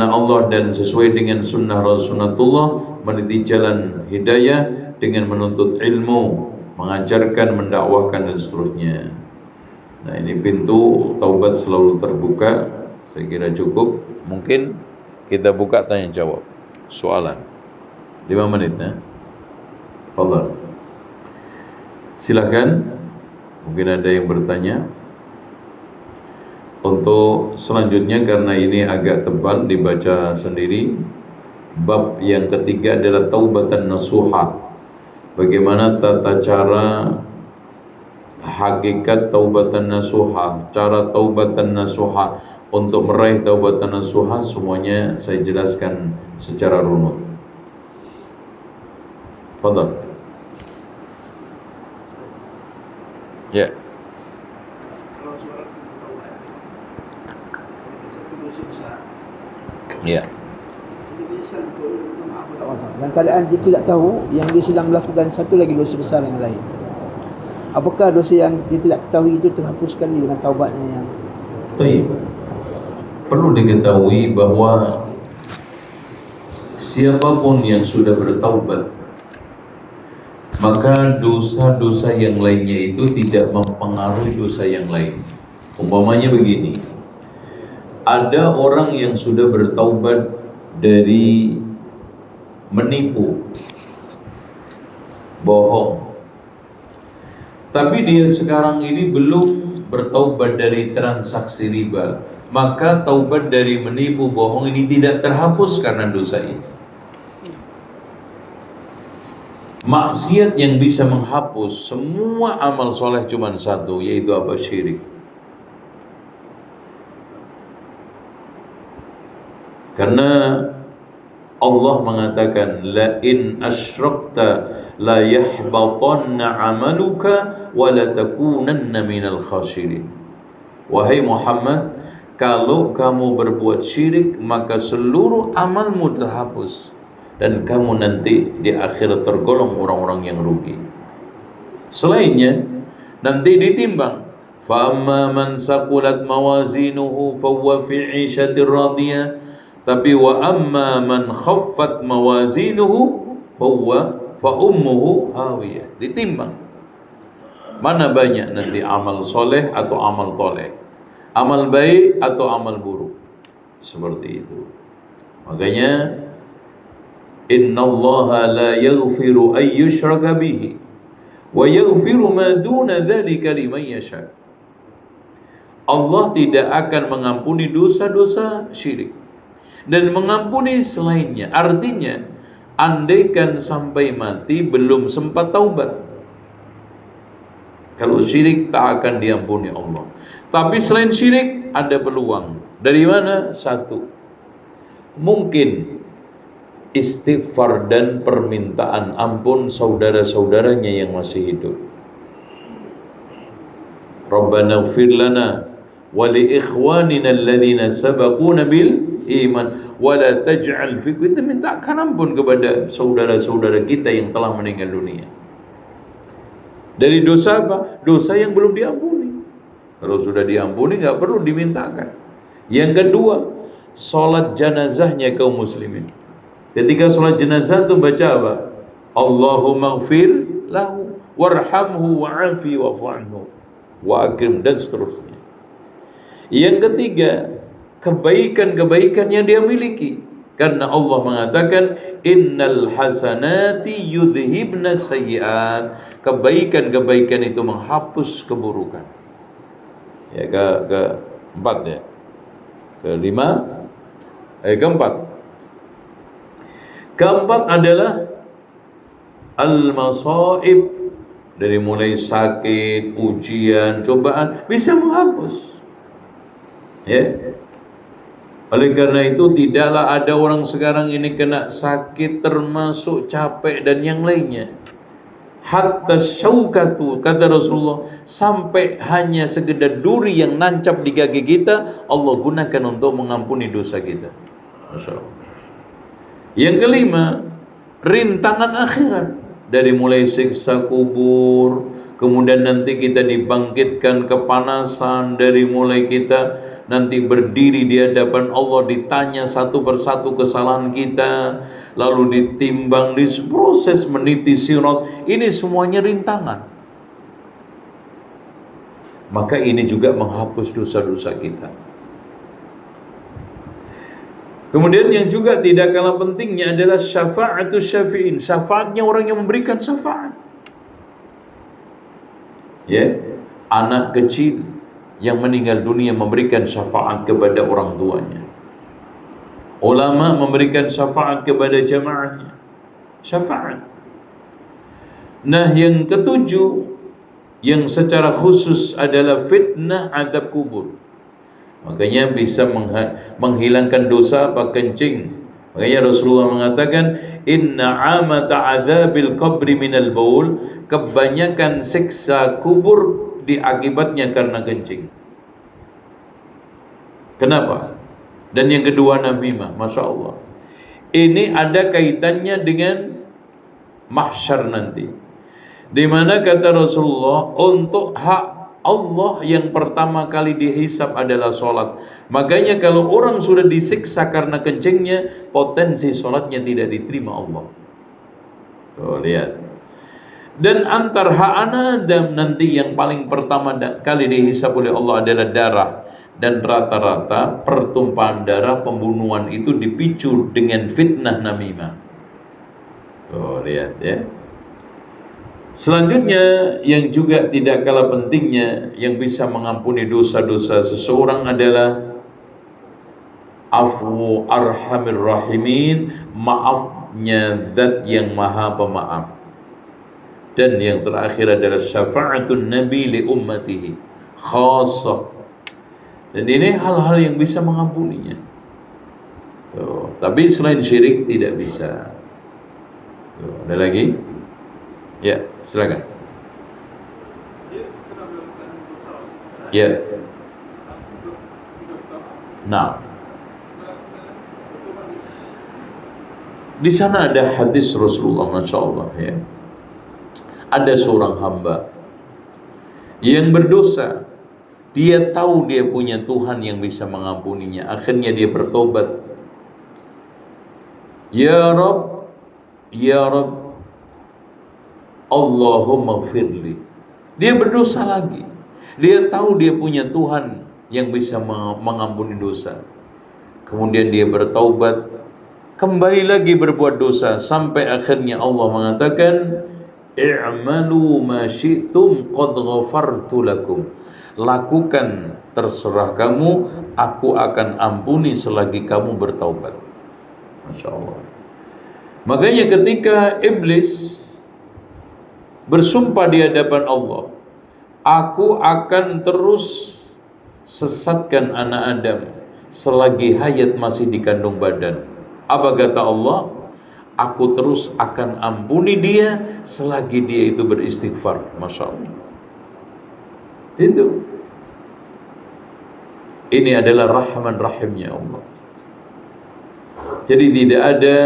B: Allah dan sesuai dengan sunnah Rasulullah, meniti jalan hidayah dengan menuntut ilmu, mengajarkan, mendakwahkan dan seterusnya. Nah, ini pintu taubat selalu terbuka. Saya kira cukup. Mungkin kita buka tanya jawab, soalan 5 menit ya. Fadhal. Silakan. Mungkin ada yang bertanya. Untuk selanjutnya, karena ini agak tebal dibaca sendiri, bab yang ketiga adalah taubatan nasuha. Bagaimana tata cara hakikat taubatan nasuha, cara taubatan nasuha. Untuk meraih taubatan nasuha semuanya saya jelaskan secara runut. Fadhal. Ya. Ya.
C: Dalam keadaan dia tidak tahu yang dia sedang melakukan satu lagi dosa besar yang lain, apakah dosa yang dia tidak ketahui itu terhapuskan dengan taubatnya yang
B: Baik. Perlu diketahui bahwa siapapun yang sudah bertaubat, maka dosa-dosa yang lainnya itu tidak mempengaruhi dosa yang lain. Umpamanya begini, ada orang yang sudah bertaubat dari menipu, bohong, tapi dia sekarang ini belum bertaubat dari transaksi riba, maka taubat dari menipu bohong ini tidak terhapus karena dosa ini. Maksiat yang bisa menghapus semua amal soleh cuma satu, yaitu apa? Syirik. Karena Allah mengatakan, la in asyrakta la yahbatanna amaluka wa la takunanna minal khasirin. Wahai Muhammad, kalau kamu berbuat syirik, maka seluruh amalmu terhapus dan kamu nanti di akhirat tergolong orang-orang yang rugi. Selainnya nanti ditimbang, fa amma man saqulat mawazinuhu fa huwa fi 'ishatir radiyah, tapi wa amma man khaffat mawazinuhu fa ummuhu hawiyah. Ditimbang mana banyak nanti amal soleh atau amal toleh, amal baik atau amal buruk. Seperti itu. Makanya innallaha la yaghfiru an yushraka bihi wa yaghfiru ma duna dzalika liman yasha. Allah tidak akan mengampuni dosa-dosa syirik dan mengampuni selainnya. Artinya, andaikan sampai mati belum sempat taubat, kalau syirik tak akan diampuni Allah. Tapi selain syirik ada peluang. Dari mana? Satu, mungkin istighfar dan permintaan ampun saudara-saudaranya yang masih hidup. Rabbana ighfir lana wa li ikhwanina alladhina sabaquna bil iman wa la taj'al fi, kita mintakan ampun kepada saudara-saudara kita yang telah meninggal dunia. Dari dosa apa? Dosa yang belum diampuni. Kalau sudah diampuni nggak perlu dimintakan. Yang kedua, salat jenazahnya kaum muslimin. Ketika salat jenazah itu baca apa? Allahumma ighfir lahu warhamhu wa'afi wa'fu anhu wa akrim, dan seterusnya. Yang ketiga, kebaikan-kebaikan yang dia miliki. Karena Allah mengatakan innal hasanati yudhibna sayyiat. Kebaikan-kebaikan itu menghapus keburukan. Ya, keempat ya. Keempat. Keempat adalah al-masaib. Dari mulai sakit, ujian, cobaan bisa menghapus. Ya. Oleh karena itu tidaklah ada orang sekarang ini kena sakit termasuk capek dan yang lainnya. Hatta syaukatu, kata Rasulullah, sampai hanya sekedar duri yang nancap di kaki kita, Allah gunakan untuk mengampuni dosa kita. Masya Allah. Yang kelima, rintangan akhirat. Dari mulai siksa kubur, kemudian nanti kita dibangkitkan kepanasan, dari mulai kita nanti berdiri di hadapan Allah, ditanya satu persatu kesalahan kita, lalu ditimbang, di proses meniti sirat, ini semuanya rintangan. Maka ini juga menghapus dosa-dosa kita. Kemudian yang juga tidak kalah pentingnya adalah syafa'atus syafi'in, syafaatnya orang yang memberikan syafaat. Ya, anak kecil yang meninggal dunia memberikan syafaat kepada orang tuanya. Ulama memberikan syafaat kepada jamaahnya. Syafaat. Nah, yang ketujuh yang secara khusus adalah fitnah azab kubur. Makanya bisa menghilangkan dosa apa kencing. Makanya Rasulullah mengatakan inna amata azabil qabri minal baul, kebanyakan siksa kubur diakibatnya karena kencing. Kenapa? Dan yang kedua namimah, Masya Allah. Ini ada kaitannya dengan mahsyar nanti, di mana kata Rasulullah untuk hak Allah yang pertama kali dihisab adalah sholat. Makanya kalau orang sudah disiksa karena kencingnya, potensi sholatnya tidak diterima Allah. Tuh, lihat. Dan antar hak Adam nanti yang paling pertama kali dihisab oleh Allah adalah darah. Dan rata-rata pertumpahan darah, pembunuhan itu dipicu dengan fitnah namimah. Tuh, lihat ya. Selanjutnya yang juga tidak kalah pentingnya yang bisa mengampuni dosa-dosa seseorang adalah afu arhamir rahimin, maafnya zat yang maha pemaaf. Dan yang terakhir adalah syafa'atun nabi li ummatihi khassah. Dan ini hal-hal yang bisa mengampuninya. Tuh, tapi selain syirik tidak bisa. Tuh, ada lagi? Ya, silakan. Ya. Nah, di sana ada hadis Rasulullah, Masya Allah ya. Ada seorang hamba yang berdosa, dia tahu dia punya Tuhan yang bisa mengampuninya. Akhirnya dia bertobat. Ya Rabb, Ya Rabb, Allahumma gfirli. Dia berdosa lagi. Dia tahu dia punya Tuhan yang bisa mengampuni dosa. Kemudian dia bertaubat, kembali lagi berbuat dosa, sampai akhirnya Allah mengatakan i'malu ma syi'tum qad ghafartu lakum. Lakukan terserah kamu, aku akan ampuni selagi kamu bertaubat. Masya Allah. Makanya ketika iblis bersumpah di hadapan Allah, aku akan terus sesatkan anak Adam selagi hayat masih di kandung badan. Apa kata Allah? Aku terus akan ampuni dia selagi dia itu beristighfar. Masya Allah. Itu. Ini adalah rahman rahimnya Allah. Jadi tidak ada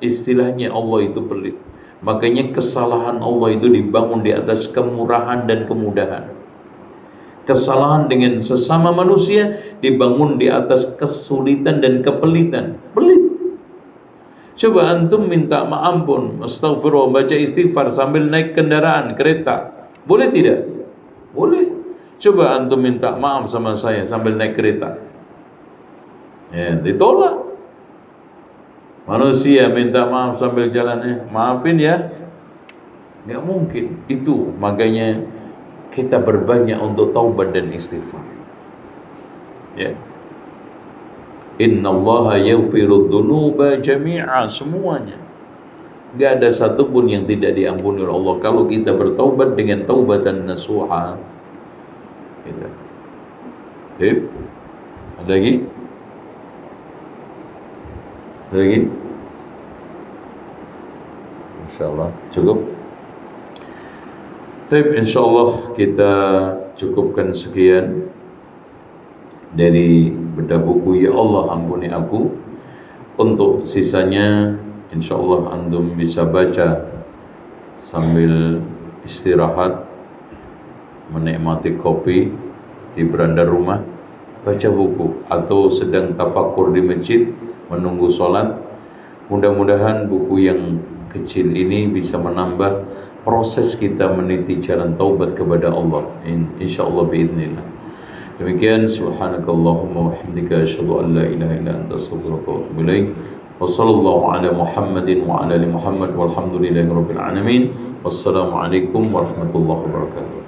B: istilahnya Allah itu pelit. Makanya kesalahan Allah itu dibangun di atas kemurahan dan kemudahan. Kesalahan dengan sesama manusia dibangun di atas kesulitan dan kepelitan. Pelit. Coba antum minta ampun, astagfirullah, baca istighfar sambil naik kendaraan, kereta. Boleh tidak? Boleh. Coba antum minta maaf sama saya sambil naik kereta. Ya, ditolak. Manusia minta maaf sambil jalan, maafin ya. Nggak mungkin. Itu makanya kita berbanyak untuk taubat dan istighfar. Ya. Innallaha yaghfiru dzunuba jami'a, semuanya. Nggak ada satupun yang tidak diampuni oleh Allah kalau kita bertaubat dengan taubatan nasuha. Gitu. Oke. Ada lagi? Ada lagi? Insyaallah cukup. Baik, insyaallah kita cukupkan sekian dari bedah buku Ya Allah Ampuni Aku. Untuk sisanya insyaallah antum bisa baca sambil istirahat, menikmati kopi di beranda rumah, baca buku, atau sedang tafakur di masjid menunggu sholat. Mudah-mudahan buku yang kecil ini bisa menambah proses kita meniti jalan taubat kepada Allah, insyaallah biidznillah. Demikian, subhanakallahumma wa bihamdika asyhadu an la ilaha illa anta astaghfiruka wa atubu ilaik. Wa sallallahu ala Muhammadin wa ala ali Muhammad walhamdulillahi rabbil alamin. Wassalamualaikum warahmatullahi wabarakatuh.